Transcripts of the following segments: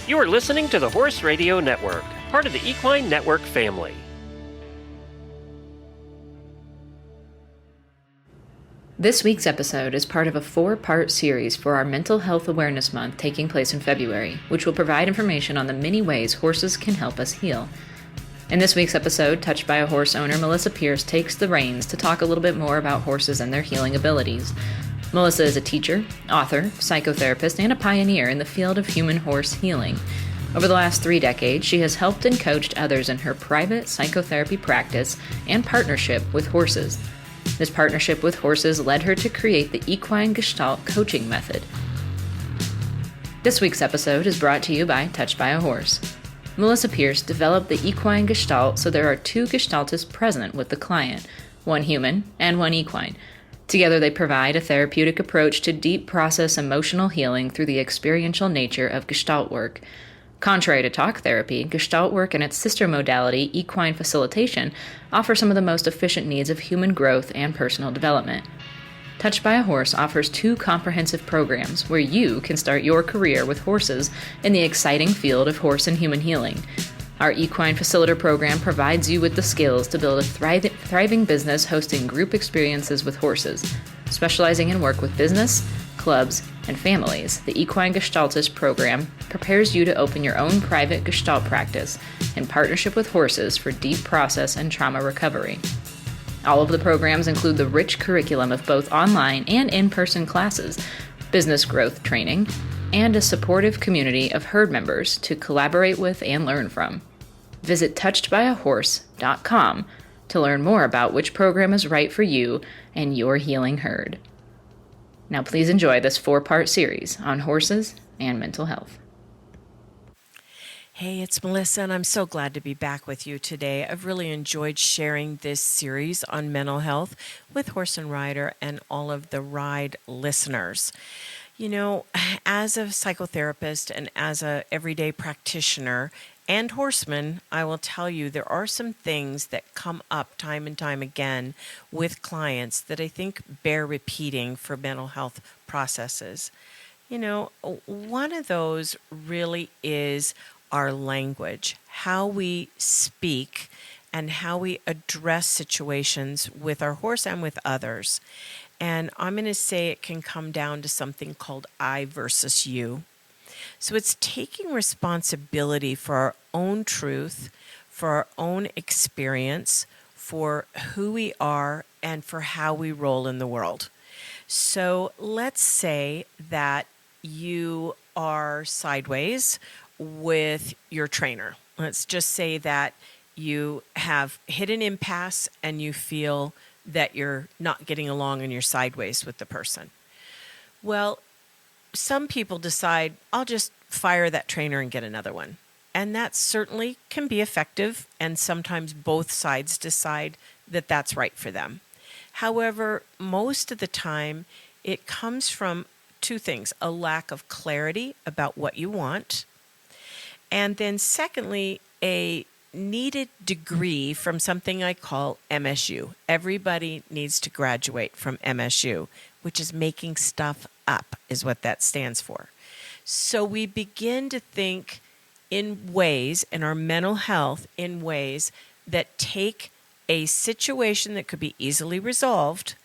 You are listening to the Horse Radio Network, part of the Equine Network family. This week's episode is part of a 4-part series for our Mental Health Awareness Month taking place in February, which will provide information on the many ways horses can help us heal. In this week's episode, Touched by a Horse owner Melisa Pearce takes the reins to talk a little bit more about horses and their healing abilities. Melisa is a teacher, author, psychotherapist, and a pioneer in the field of human-horse healing. Over the last 3 decades, she has helped and coached others in her private psychotherapy practice and partnership with horses. This partnership with horses led her to create the Equine Gestalt Coaching Method. This week's episode is brought to you by Touched by a Horse. Melisa Pearce developed the Equine Gestalt so there are 2 Gestaltists present with the client, one human and one equine. Together they provide a therapeutic approach to deep process emotional healing through the experiential nature of Gestalt work. Contrary to talk therapy, Gestalt work and its sister modality, equine facilitation, offer some of the most efficient needs of human growth and personal development. Touched by a Horse offers 2 comprehensive programs where you can start your career with horses in the exciting field of horse and human healing. Our Equine Facilitator program provides you with the skills to build a thriving business hosting group experiences with horses. Specializing in work with business, clubs, and families, the Equine Gestaltist program prepares you to open your own private Gestalt practice in partnership with horses for deep process and trauma recovery. All of the programs include the rich curriculum of both online and in-person classes, business growth training, and a supportive community of herd members to collaborate with and learn from. Visit touchedbyahorse.com to learn more about which program is right for you and your healing herd. Now please enjoy this 4-part series on horses and mental health. Hey, it's Melissa, and I'm so glad to be back with you today. I've really enjoyed sharing this series on mental health with Horse and Rider and all of the Ride listeners. You know, as a psychotherapist and as a everyday practitioner and horseman, I will tell you there are some things that come up time and time again with clients that I think bear repeating for mental health processes. You know, one of those really is our language, how we speak and how we address situations with our horse and with others. And I'm going to say it can come down to something called I versus you. So it's taking responsibility for our own truth, for our own experience, for who we are, and for how we roll in the world. So let's say that you are sideways with your trainer. Let's just say that you have hit an impasse and you feel that you're not getting along and you're sideways with the person. Well, some people decide, I'll just fire that trainer and get another one. And that certainly can be effective, and sometimes both sides decide that that's right for them. However, most of the time, it comes from 2 things: a lack of clarity about what you want, and then secondly, a needed degree from something I call MSU. Everybody needs to graduate from MSU, which is making stuff up, is what that stands for. So we begin to think in ways, in our mental health, in ways that take a situation that could be easily resolved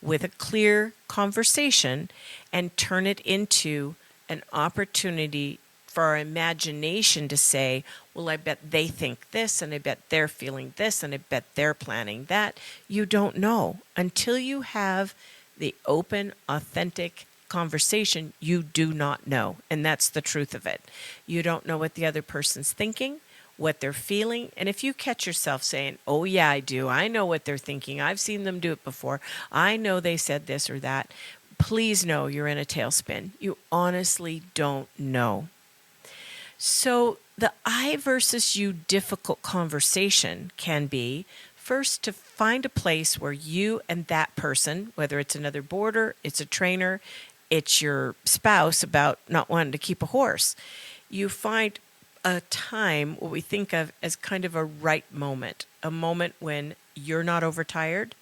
with a clear conversation and turn it into an opportunity for our imagination to say, well, I bet they think this, and I bet they're feeling this, and I bet they're planning that. You don't know. Until you have the open, authentic conversation, you do not know. And that's the truth of it. You don't know what the other person's thinking, what they're feeling. And if you catch yourself saying, oh, yeah, I do. I know what they're thinking. I've seen them do it before. I know they said this or that. Please know you're in a tailspin. You honestly don't know. So the I versus you difficult conversation can be first to find a place where you and that person, whether it's another boarder, it's a trainer, it's your spouse about not wanting to keep a horse, you find a time what we think of as kind of a right moment, a moment when you're not overtired,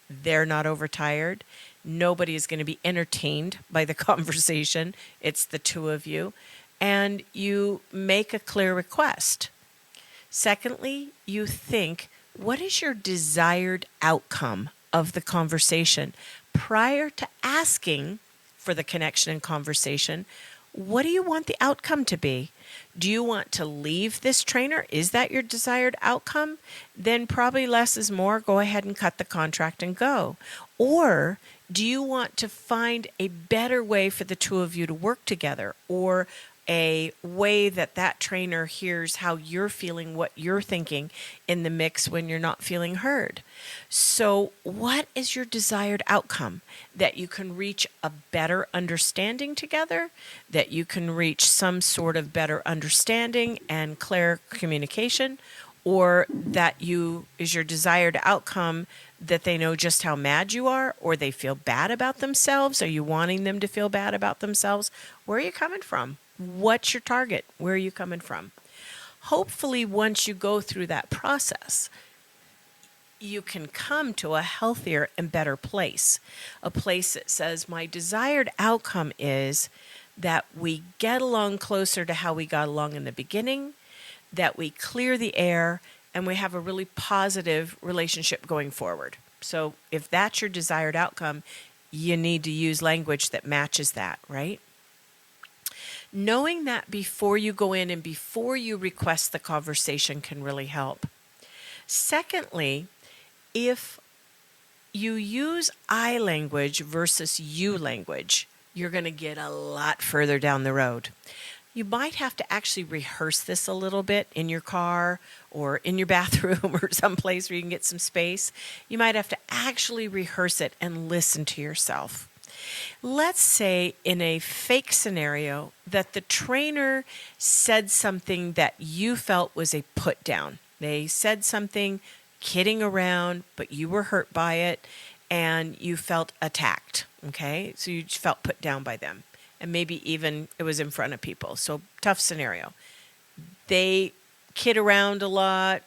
they're not overtired, nobody is going to be entertained by the conversation, it's the 2 of you. and you make a clear request. Secondly, you think, what is your desired outcome of the conversation? Prior to asking for the connection and conversation, what do you want the outcome to be? Do you want to leave this trainer? Is that your desired outcome? Then probably less is more. Go ahead and cut the contract and go. Or do you want to find a better way for the two of you to work together, or a way that that trainer hears how you're feeling, what you're thinking in the mix when you're not feeling heard? So what is your desired outcome? That you can reach a better understanding together, that you can reach some sort of better understanding and clear communication, or that is your desired outcome that they know just how mad you are, or they feel bad about themselves? Are you wanting them to feel bad about themselves? Where are you coming from? What's your target? Where are you coming from? Hopefully, once you go through that process, you can come to a healthier and better place, a place that says, my desired outcome is that we get along closer to how we got along in the beginning, that we clear the air, and we have a really positive relationship going forward. So if that's your desired outcome, you need to use language that matches that, right? Knowing that before you go in and before you request the conversation can really help. Secondly, if you use I language versus you language, you're going to get a lot further down the road. You might have to actually rehearse this a little bit in your car or in your bathroom or someplace where you can get some space. You might have to actually rehearse it and listen to yourself. Let's say in a fake scenario that the trainer said something that you felt was a put down. They said something kidding around, but you were hurt by it and you felt attacked, okay? So you felt put down by them. And maybe even it was in front of people. So tough scenario. They kid around a lot.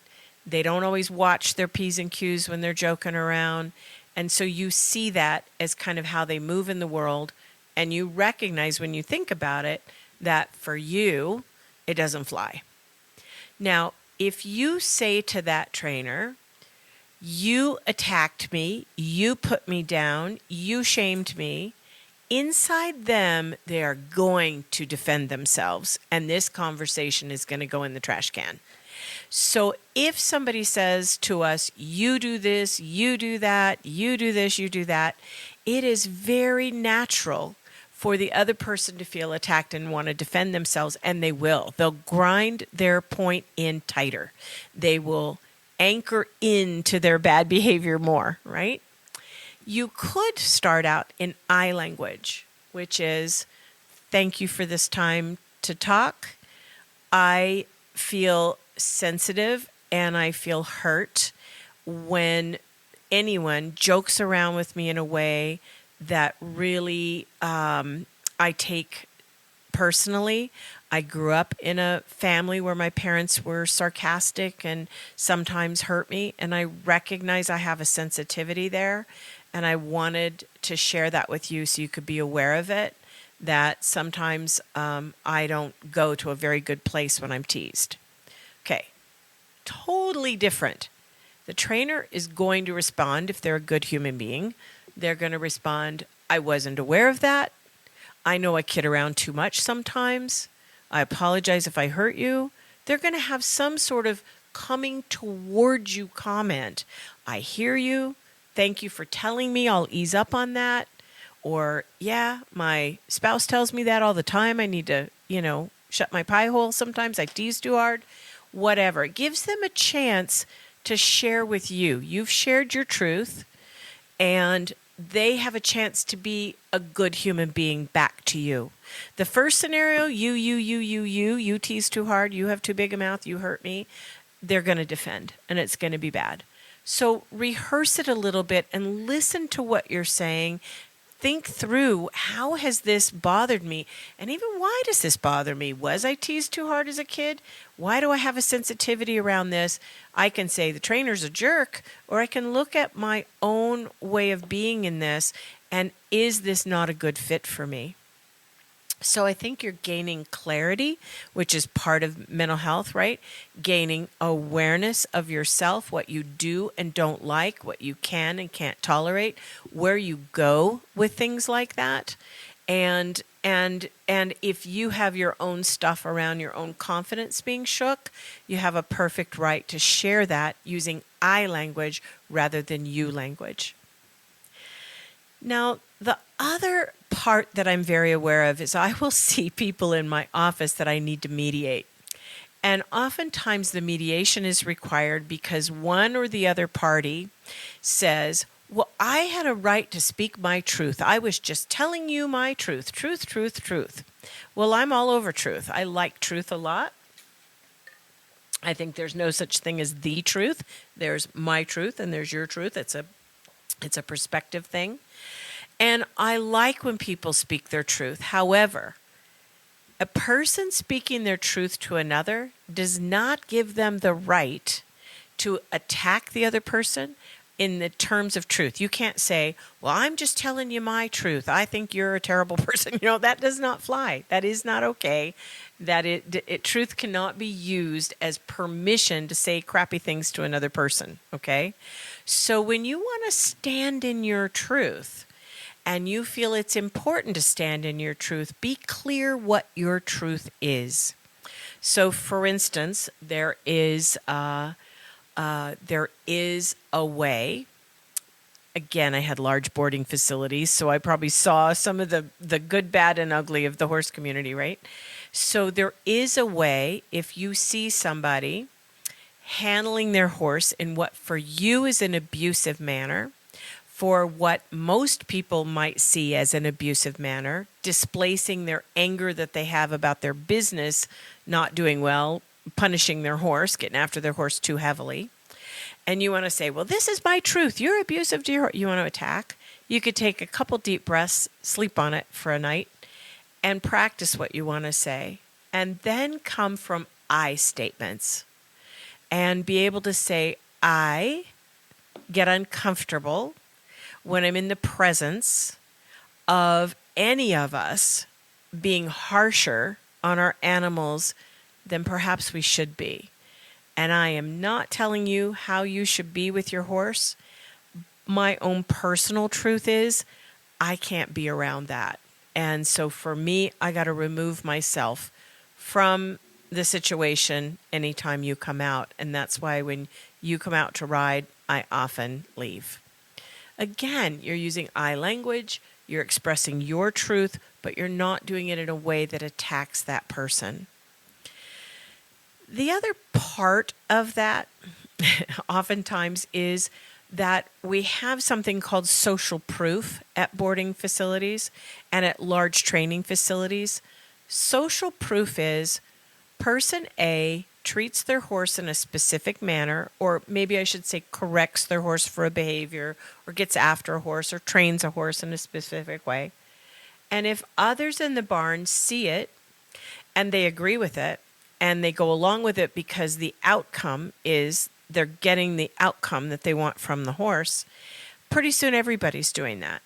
They don't always watch their P's and Q's when they're joking around. And so you see that as kind of how they move in the world. And you recognize when you think about it that for you, it doesn't fly. Now, if you say to that trainer, you attacked me, you put me down, you shamed me, inside them, they are going to defend themselves, and this conversation is going to go in the trash can. So if somebody says to us, you do this, you do that, you do this, you do that, it is very natural for the other person to feel attacked and want to defend themselves, and they will. They'll grind their point in tighter. They will anchor into their bad behavior more, right? You could start out in I language, which is, thank you for this time to talk. I feel sensitive and I feel hurt when anyone jokes around with me in a way that really I take personally. I grew up in a family where my parents were sarcastic and sometimes hurt me, and I recognize I have a sensitivity there, and I wanted to share that with you so you could be aware of it, that sometimes I don't go to a very good place when I'm teased. Okay, totally different. The trainer is going to respond if they're a good human being. They're going to respond, I wasn't aware of that. I know I kid around too much sometimes. I apologize if I hurt you. They're going to have some sort of coming towards you comment. I hear you. Thank you for telling me. I'll ease up on that. Or, yeah, my spouse tells me that all the time. I need to, shut my pie hole sometimes. I tease too hard. Whatever. It gives them a chance to share with you. You've shared your truth, and they have a chance to be a good human being back to you. The first scenario, you tease too hard, you have too big a mouth, you hurt me, they're going to defend, and it's going to be bad. So rehearse it a little bit and listen to what you're saying. Think through, how has this bothered me? And even, why does this bother me? Was I teased too hard as a kid? Why do I have a sensitivity around this? I can say the trainer's a jerk, or I can look at my own way of being in this, and is this not a good fit for me? So I think you're gaining clarity, which is part of mental health, right? Gaining awareness of yourself, what you do and don't like, what you can and can't tolerate, where you go with things like that. And if you have your own stuff around your own confidence being shook, you have a perfect right to share that using I language rather than you language. Now, the other part that I'm very aware of is I will see people in my office that I need to mediate. And oftentimes the mediation is required because one or the other party says, well, I had a right to speak my truth. I was just telling you my truth. Truth, truth, truth. Well, I'm all over truth. I like truth a lot. I think there's no such thing as the truth. There's my truth and there's your truth. It's a perspective thing. And I like when people speak their truth. However, a person speaking their truth to another does not give them the right to attack the other person in the terms of truth. You can't say, well, I'm just telling you my truth. I think you're a terrible person. That does not fly. That is not okay. Truth cannot be used as permission to say crappy things to another person, okay? So when you want to stand in your truth, and you feel it's important to stand in your truth, be clear what your truth is. So, for instance, there is a way. Again, I had large boarding facilities, so I probably saw some of the good, bad, and ugly of the horse community, right? So there is a way, if you see somebody handling their horse in what for you is an abusive manner, for what most people might see as an abusive manner, displacing their anger that they have about their business not doing well, punishing their horse, getting after their horse too heavily. And you want to say, well, this is my truth. You're abusive to your horse. You want to attack. You could take a couple deep breaths, sleep on it for a night, and practice what you want to say. And then come from I statements and be able to say, I get uncomfortable when I'm in the presence of any of us being harsher on our animals than perhaps we should be. And I am not telling you how you should be with your horse. My own personal truth is I can't be around that. And so for me, I got to remove myself from the situation anytime you come out. And that's why when you come out to ride, I often leave. Again, you're using I language, you're expressing your truth, but you're not doing it in a way that attacks that person. The other part of that oftentimes is that we have something called social proof at boarding facilities and at large training facilities. Social proof is person A treats their horse in a specific manner, or maybe I should say corrects their horse for a behavior, or gets after a horse, or trains a horse in a specific way. And if others in the barn see it and they agree with it and they go along with it because the outcome is they're getting the outcome that they want from the horse, pretty soon everybody's doing that.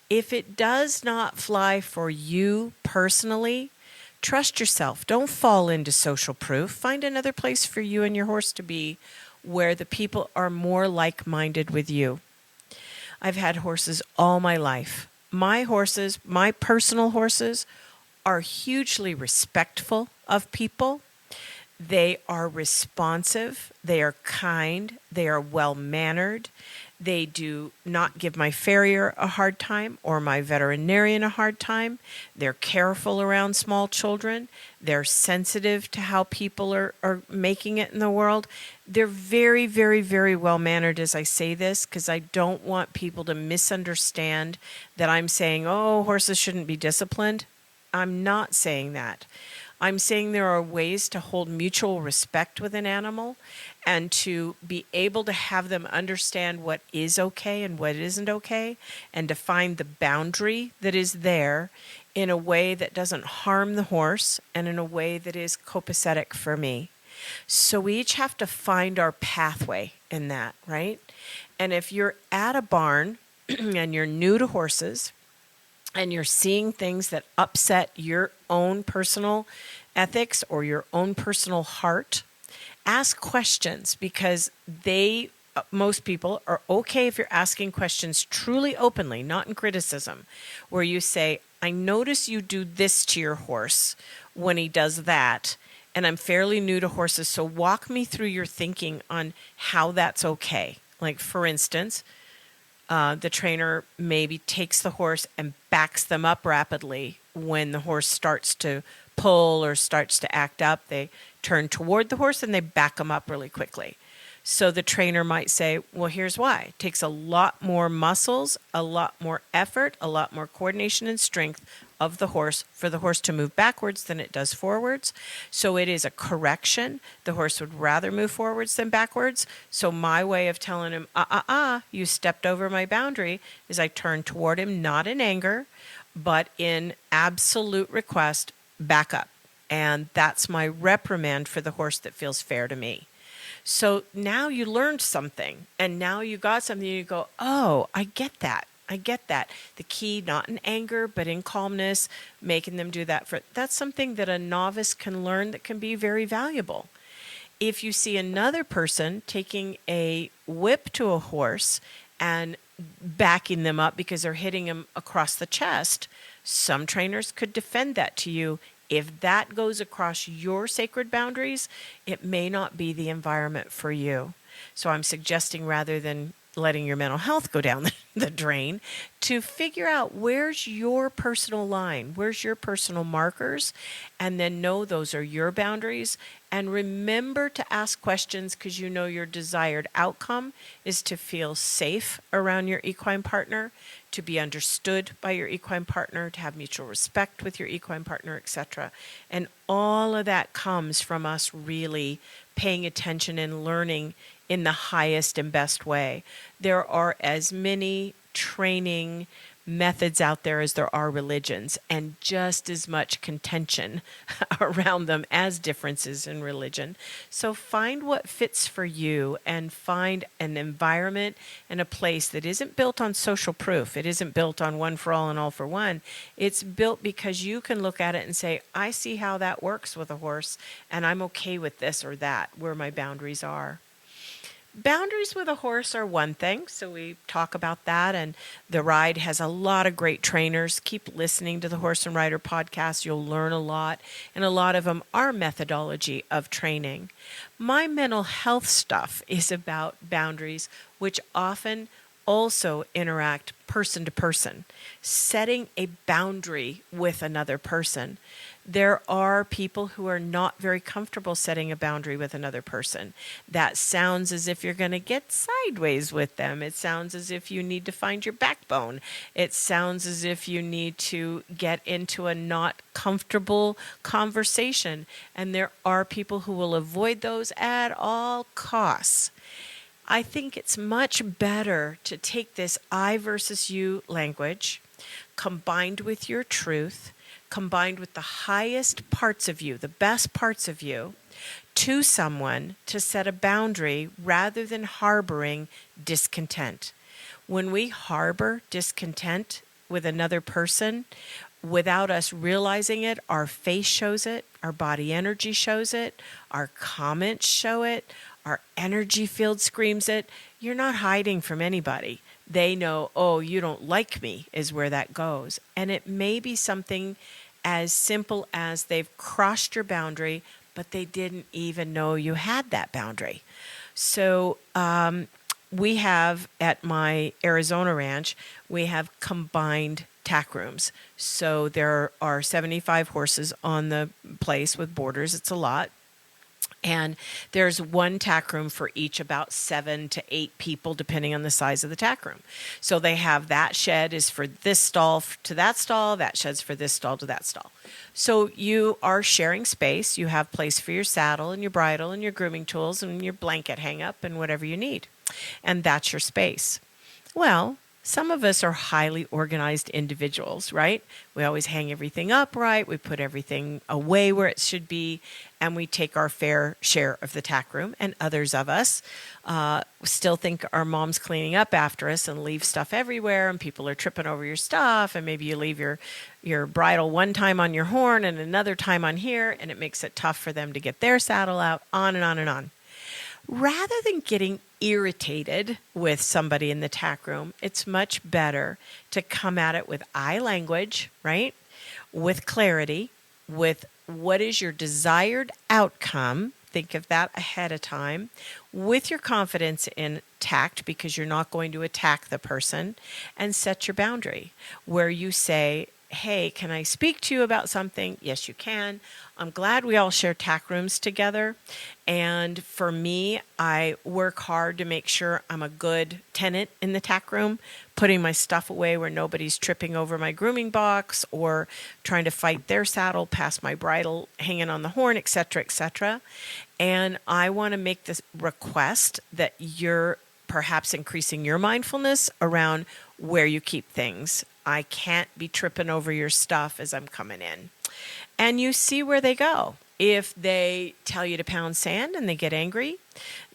If it does not fly for you personally, trust yourself. Don't fall into social proof. Find another place for you and your horse to be where the people are more like-minded with you. I've had horses all my life. My horses, my personal horses, are hugely respectful of people. They are responsive. They are kind. They are well-mannered. They do not give my farrier a hard time or my veterinarian a hard time. They're careful around small children. They're sensitive to how people are making it in the world. They're very, very, very well-mannered as I say this, because I don't want people to misunderstand that I'm saying, oh, horses shouldn't be disciplined. I'm not saying that. I'm saying there are ways to hold mutual respect with an animal and to be able to have them understand what is okay and what isn't okay, and to find the boundary that is there in a way that doesn't harm the horse and in a way that is copacetic for me. So we each have to find our pathway in that, right? And if you're at a barn and you're new to horses and you're seeing things that upset your own personal ethics or your own personal heart, ask questions, because most people are okay if you're asking questions truly openly, not in criticism, where you say, I notice you do this to your horse when he does that, and I'm fairly new to horses, so walk me through your thinking on how that's okay. Like, for instance, the trainer maybe takes the horse and backs them up rapidly when the horse starts to pull or starts to act up. They turn toward the horse and they back them up really quickly. So the trainer might say, well, here's why. It takes a lot more muscles, a lot more effort, a lot more coordination and strength of the horse for the horse to move backwards than it does forwards. So it is a correction. The horse would rather move forwards than backwards. So my way of telling him, you stepped over my boundary, is I turn toward him, not in anger, but in absolute request, back up. And that's my reprimand for the horse that feels fair to me. So now you learned something, and now you got something, and you go, oh, I get that. I get that. The key, not in anger, but in calmness, making them do that. That's something that a novice can learn that can be very valuable. If you see another person taking a whip to a horse and backing them up because they're hitting them across the chest, some trainers could defend that to you. If that goes across your sacred boundaries, it may not be the environment for you. So I'm suggesting, rather than letting your mental health go down the drain, to figure out where's your personal line, where's your personal markers, and then know those are your boundaries. And remember to ask questions, because you know your desired outcome is to feel safe around your equine partner, to be understood by your equine partner, to have mutual respect with your equine partner, etc. And all of that comes from us really paying attention and learning in the highest and best way. There are as many training methods out there as there are religions, and just as much contention around them as differences in religion. So find what fits for you, and find an environment and a place that isn't built on social proof. It isn't built on one for all and all for one. It's built because you can look at it and say, I see how that works with a horse, and I'm okay with this or that, where my boundaries are. Boundaries with a horse are one thing, so we talk about that, and the Ride has a lot of great trainers. Keep listening to the Horse and Rider podcast. You'll learn a lot, and a lot of them are methodology of training. My mental health stuff is about boundaries, which often also interact person to person, setting a boundary with another person. There are people who are not very comfortable setting a boundary with another person. That sounds as if you're going to get sideways with them. It sounds as if you need to find your backbone. It sounds as if you need to get into a not comfortable conversation. And there are people who will avoid those at all costs. I think it's much better to take this I versus you language, combined with your truth, combined with the highest parts of you, the best parts of you, to someone to set a boundary rather than harboring discontent. When we harbor discontent with another person, without us realizing it, our face shows it, our body energy shows it, our comments show it, our energy field screams it. You're not hiding from anybody. They know, oh, you don't like me, is where that goes. And it may be something as simple as they've crossed your boundary, but they didn't even know you had that boundary. So we have, at my Arizona ranch, we have combined tack rooms. So there are 75 horses on the place with boarders. It's a lot. And there's one tack room for each, about 7 to 8 people, depending on the size of the tack room. So they have that shed is for this stall to that stall, that shed's for this stall to that stall. So you are sharing space. You have place for your saddle and your bridle and your grooming tools and your blanket hang up and whatever you need. And that's your space. Well, Some of us are highly organized individuals, right? We always hang everything up right. We put everything away where it should be, and we take our fair share of the tack room. And others of us still think our mom's cleaning up after us and leave stuff everywhere, and people are tripping over your stuff, and maybe you leave your bridle one time on your horn and another time on here, and it makes it tough for them to get their saddle out, on and on and on. Rather than getting irritated with somebody in the tack room, it's much better to come at it with I language, right? With clarity, with what is your desired outcome. Think of that ahead of time, with your confidence in tact, because you're not going to attack the person, and set your boundary where you say, hey, can I speak to you about something? Yes, you can. I'm glad we all share tack rooms together. And for me, I work hard to make sure I'm a good tenant in the tack room, putting my stuff away where nobody's tripping over my grooming box or trying to fight their saddle past my bridle hanging on the horn, etc., etc. And I want to make this request that you're perhaps increasing your mindfulness around where you keep things. I can't be tripping over your stuff as I'm coming in. And you see where they go. If they tell you to pound sand and they get angry,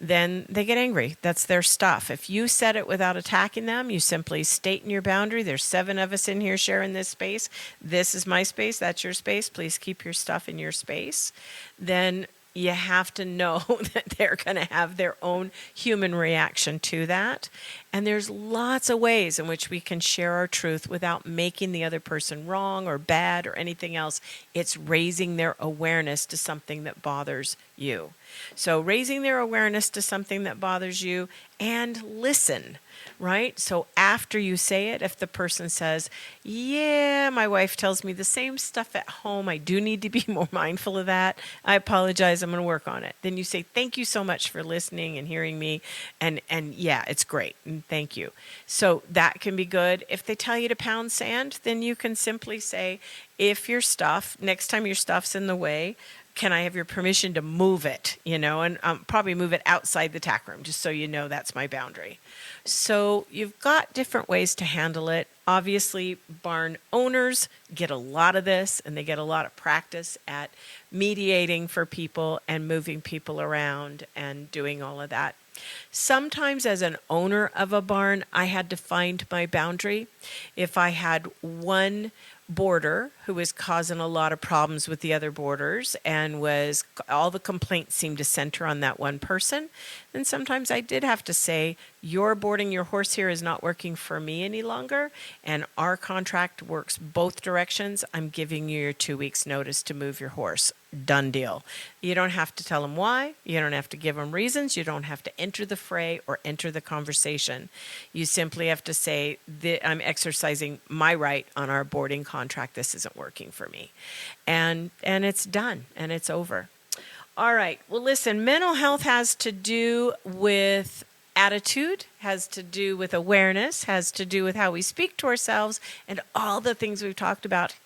then they get angry. That's their stuff. If you set it without attacking them, you simply state in your boundary, there's 7 of us in here sharing this space. This is my space. That's your space. Please keep your stuff in your space. Then you have to know that they're going to have their own human reaction to that. And there's lots of ways in which we can share our truth without making the other person wrong or bad or anything else. It's raising their awareness to something that bothers you. So raising their awareness to something that bothers you, and listen, right? So after you say it, if the person says, yeah, my wife tells me the same stuff at home, I do need to be more mindful of that. I apologize, I'm going to work on it. Then you say, thank you so much for listening and hearing me. And yeah, it's great. And thank you. So that can be good. If they tell you to pound sand, then you can simply say, if your stuff, next time your stuff's in the way, can I have your permission to move it, and probably move it outside the tack room, just so you know that's my boundary. So you've got different ways to handle it. Obviously, barn owners get a lot of this, and they get a lot of practice at mediating for people and moving people around and doing all of that. Sometimes as an owner of a barn, I had to find my boundary. If I had one boarder who was causing a lot of problems with the other boarders, and was all the complaints seemed to center on that one person, then sometimes I did have to say, your boarding your horse here is not working for me any longer, and our contract works both directions. I'm giving you your 2 weeks notice to move your horse. Done deal. You don't have to tell them why. You don't have to give them reasons. You don't have to enter the fray or enter the conversation. You simply have to say, I'm exercising my right on our boarding contract. This isn't working for me. And it's done, and it's over. All right. Well, listen, mental health has to do with attitude, has to do with awareness, has to do with how we speak to ourselves, and all the things we've talked about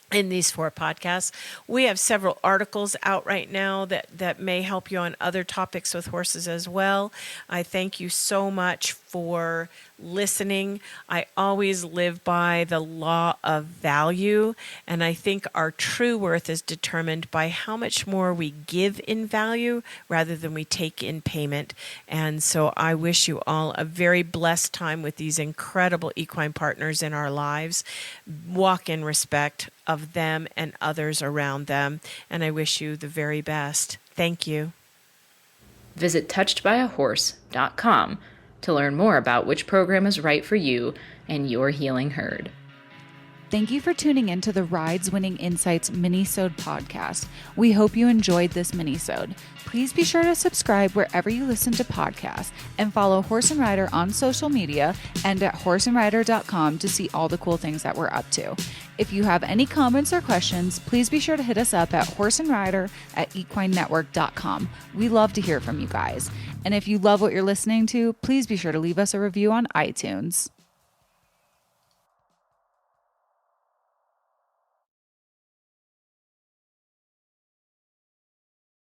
in these 4 podcasts. We have several articles out right now that may help you on other topics with horses as well. I thank you so much for listening. I always live by the law of value, and I think our true worth is determined by how much more we give in value rather than we take in payment. And so I wish you all a very blessed time with these incredible equine partners in our lives. Walk in respect of them and others around them, and I wish you the very best. Thank you. Visit touchedbyahorse.com to learn more about which program is right for you and your healing herd. Thank you for tuning in to the Rides Winning Insights Minisode podcast. We hope you enjoyed this minisode. Please be sure to subscribe wherever you listen to podcasts, and follow Horse and Rider on social media and at horseandrider.com to see all the cool things that we're up to. If you have any comments or questions, please be sure to hit us up at horseandrider@equinenetwork.com. We love to hear from you guys. And if you love what you're listening to, please be sure to leave us a review on iTunes.